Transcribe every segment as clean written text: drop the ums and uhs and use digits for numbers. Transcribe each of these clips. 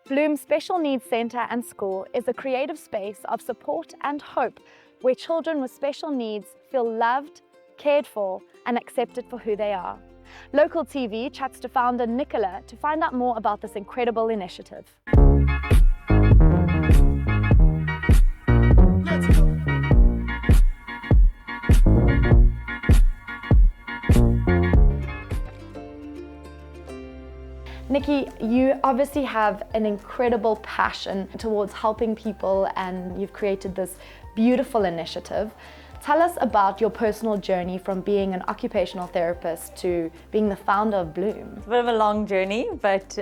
Bloom Special Needs Centre and School is a creative space of support and hope where children with special needs feel loved, cared for, and accepted for who they are. Local TV chats to founder Nicola to find out more about this incredible initiative. Nikki, you obviously have an incredible passion towards helping people, and you've created this beautiful initiative. Tell us about your personal journey from being an occupational therapist to being the founder of Bloom. It's a bit of a long journey, but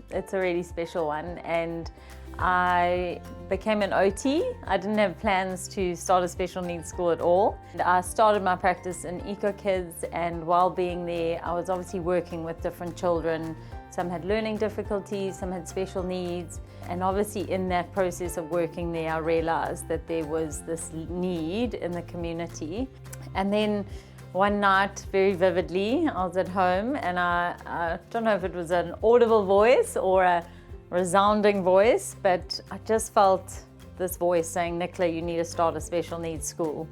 it's a really special one. And I became an OT. I didn't have plans to start a special needs school at all. I started my practice in Eco Kids, and while being there, I was obviously working with different children. Some had learning difficulties, some had special needs. And obviously in that process of working there, I realized that there was this need in the community. And then one night, very vividly, I was at home, and I don't know if it was an audible voice or a resounding voice, but I just felt this voice saying, "Nicola, you need to start a special needs school."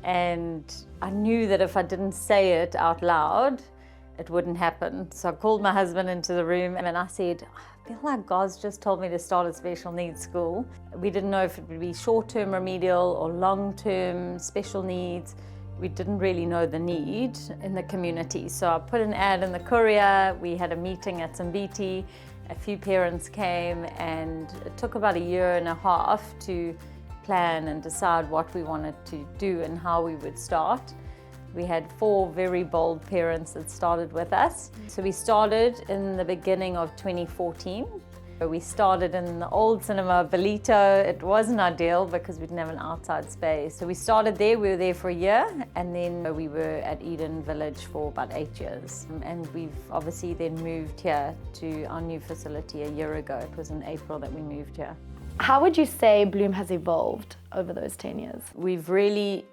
And I knew that if I didn't say it out loud, it wouldn't happen. So I called my husband into the room and I said, "I feel like God's just told me to start a special needs school." We didn't know if it would be short-term remedial or long-term special needs. We didn't really know the need in the community. So I put an ad in the Courier. We had a meeting at Zimbiti. A few parents came, and it took about a year and a half to plan and decide what we wanted to do and how we would start. We had 4 very bold parents that started with us. So we started in the beginning of 2014. We started in the old cinema, Belito. It wasn't ideal because we didn't have an outside space. So we started there, we were there for a year, and then we were at Eden Village for about 8 years. And we've obviously then moved here to our new facility a year ago. It was in April that we moved here. How would you say Bloom has evolved over those 10 years? We've really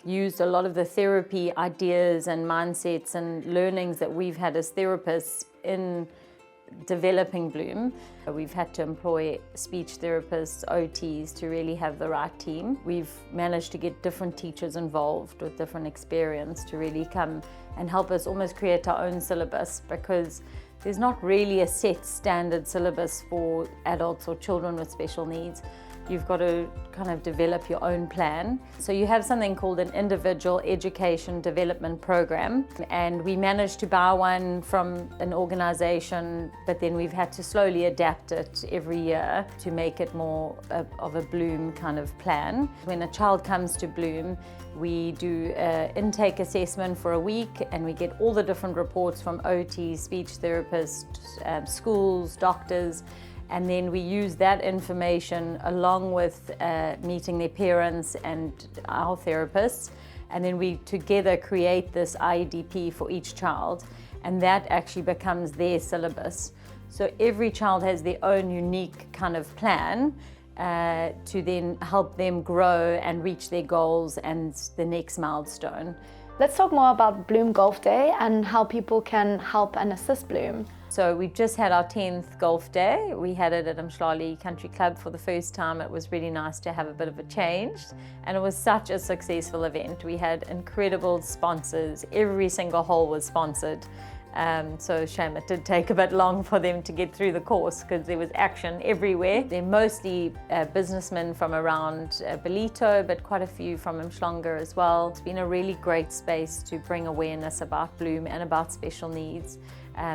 used a lot of the therapy ideas and mindsets and learnings that we've had as therapists in developing Bloom. We've had to employ speech therapists, OTs to really have the right team. We've managed to get different teachers involved with different experience to really come and help us almost create our own syllabus, because there's not really a set standard syllabus for adults or children with special needs. You've got to kind of develop your own plan. So you have something called an individual education development program, and we managed to buy one from an organization, but then we've had to slowly adapt it every year to make it more of a Bloom kind of plan. When a child comes to Bloom, we do an intake assessment for a week, and we get all the different reports from OTs, speech therapists, schools, doctors. And then we use that information along with meeting their parents and our therapists. And then we together create this IEDP for each child. And that actually becomes their syllabus. So every child has their own unique kind of plan to then help them grow and reach their goals and the next milestone. Let's talk more about Bloom Golf Day and how people can help and assist Bloom. So we've just had our 10th golf day. We had it at Umhlali Country Club for the first time. It was really nice to have a bit of a change, and it was such a successful event. We had incredible sponsors. Every single hole was sponsored. So shame it did take a bit long for them to get through the course because there was action everywhere. They're mostly businessmen from around Belito, but quite a few from Umhlanga as well. It's been a really great space to bring awareness about Bloom and about special needs.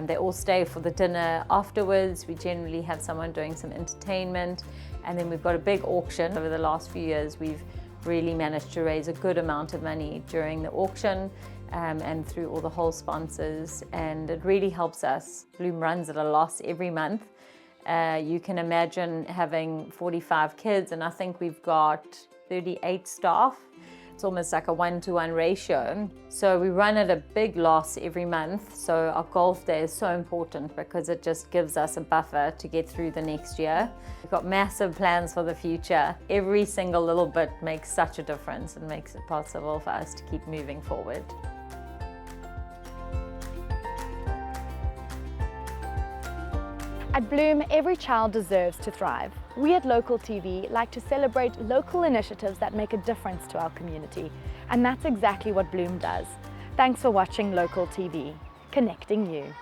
They all stay for the dinner afterwards. We generally have someone doing some entertainment, and then we've got a big auction. Over the last few years, we've really managed to raise a good amount of money during the auction and through all the whole sponsors, and it really helps us. Bloom runs at a loss every month. You can imagine having 45 kids, and I think we've got 38 staff. It's almost like a 1-to-1 ratio. So we run at a big loss every month. So our golf day is so important because it just gives us a buffer to get through the next year. We've got massive plans for the future. Every single little bit makes such a difference and makes it possible for us to keep moving forward. I At Bloom, every child deserves to thrive. We at Local TV like to celebrate local initiatives that make a difference to our community, and that's exactly what Bloom does. Thanks for watching Local TV, connecting you.